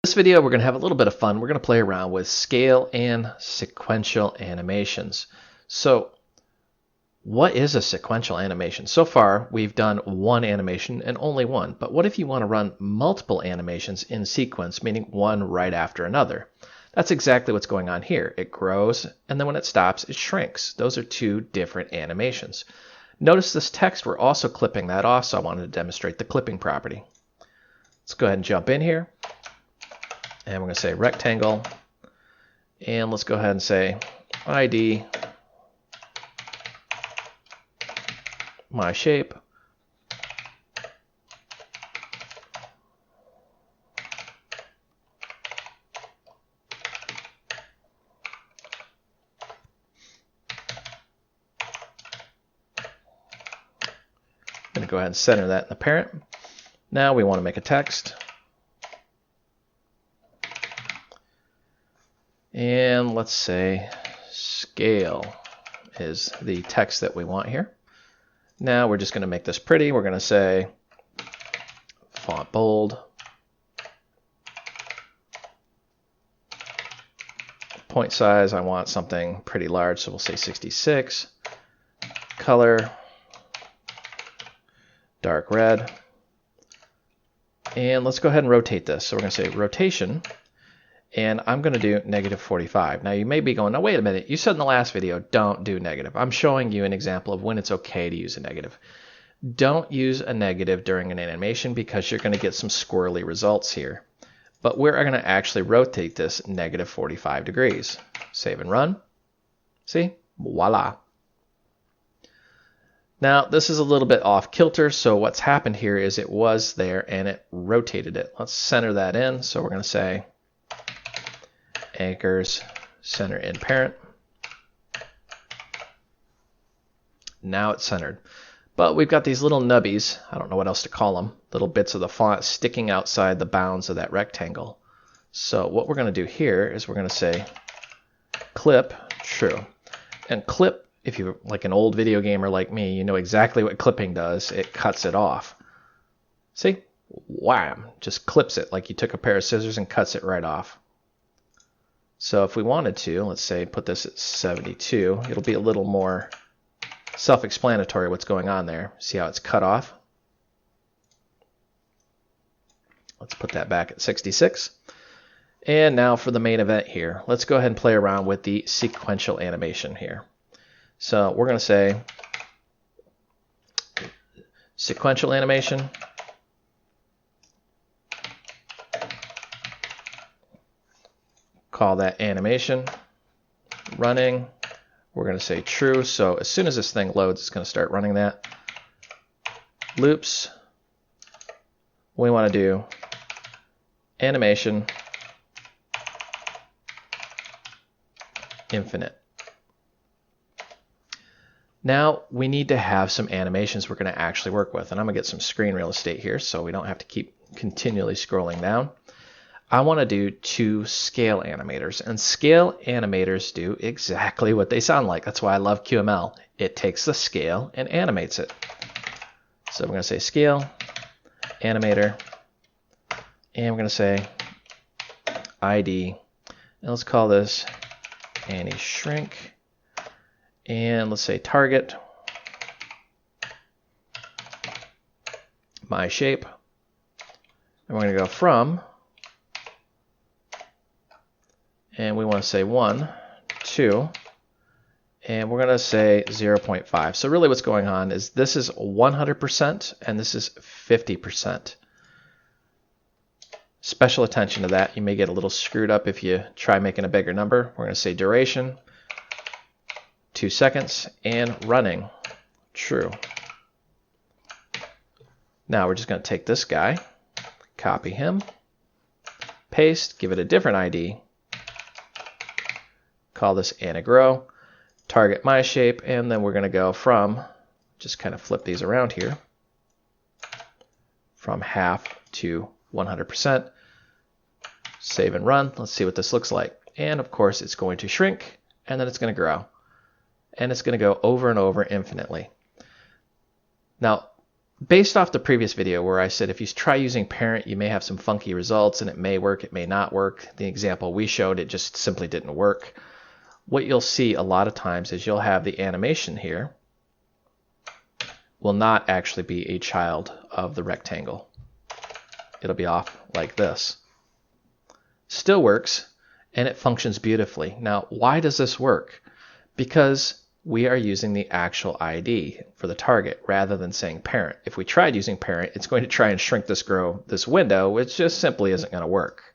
This video, we're going to have a little bit of fun. We're going to play around with scale and sequential animations. So what is a sequential animation? So far, we've done one animation and only one. But what if you want to run multiple animations in sequence, meaning one right after another? That's exactly what's going on here. It grows, and then when it stops, it shrinks. Those are two different animations. Notice this text, we're also clipping that off, so I wanted to demonstrate the clipping property. Let's go ahead and jump in here. And we're going to say rectangle, and let's go ahead and say ID, my shape, I'm going to go ahead and center that in the parent. Now we want to make a text. And let's say scale is the text that we want here. Now we're just going to make this pretty. We're going to say font bold, point size, I want something pretty large, so we'll say 66. Color, dark red. And let's go ahead and rotate this. So we're going to say rotation. And I'm going to do -45. Now you may be going, no, wait a minute. You said in the last video, don't do negative. I'm showing you an example of when it's okay to use a negative. Don't use a negative during an animation because you're going to get some squirrely results here. But we're going to actually rotate this -45 degrees. Save and run. See? Voila. Now this is a little bit off kilter, so what's happened here is it was there and it rotated it. Let's center that in. So we're going to say anchors, center in parent. Now it's centered. But we've got these little nubbies, I don't know what else to call them, little bits of the font sticking outside the bounds of that rectangle. So what we're going to do here is we're going to say clip true. And clip, if you're like an old video gamer like me, you know exactly what clipping does. It cuts it off. See? Wham! Just clips it like you took a pair of scissors and cuts it right off. So if we wanted to, let's say put this at 72, it'll be a little more self-explanatory what's going on there. See how it's cut off? Let's put that back at 66. And now for the main event here. Let's go ahead and play around with the sequential animation here. So we're going to say sequential animation. Call that animation, running. We're going to say true. So as soon as this thing loads, it's going to start running that. Loops. We want to do animation, infinite. Now we need to have some animations we're going to actually work with. And I'm going to get some screen real estate here so we don't have to keep continually scrolling down. I want to do two scale animators, and scale animators do exactly what they sound like. That's why I love QML. It takes the scale and animates it. So we're going to say scale, animator, and we're going to say ID, and let's call this Annie shrink, and let's say target, my shape, and we're going to go from, and we want to say 1, 2, and we're going to say 0.5. So really what's going on is this is 100% and this is 50%. Special attention to that. You may get a little screwed up if you try making a bigger number. We're going to say duration, 2 seconds, and running, true. Now we're just going to take this guy, copy him, paste, give it a different ID, call this anagrow, target my shape, and then we're going to go from, just kind of flip these around here, from half to 100%. Save and run. Let's see what this looks like. And of course it's going to shrink, and then it's going to grow. And it's going to go over and over infinitely. Now based off the previous video where I said if you try using parent, you may have some funky results and it may work, it may not work. The example we showed, it just simply didn't work. What you'll see a lot of times is you'll have the animation here will not actually be a child of the rectangle. It'll be off like this. Still works, and it functions beautifully. Now, why does this work? Because we are using the actual ID for the target rather than saying parent. If we tried using parent, it's going to try and shrink this window, which just simply isn't going to work.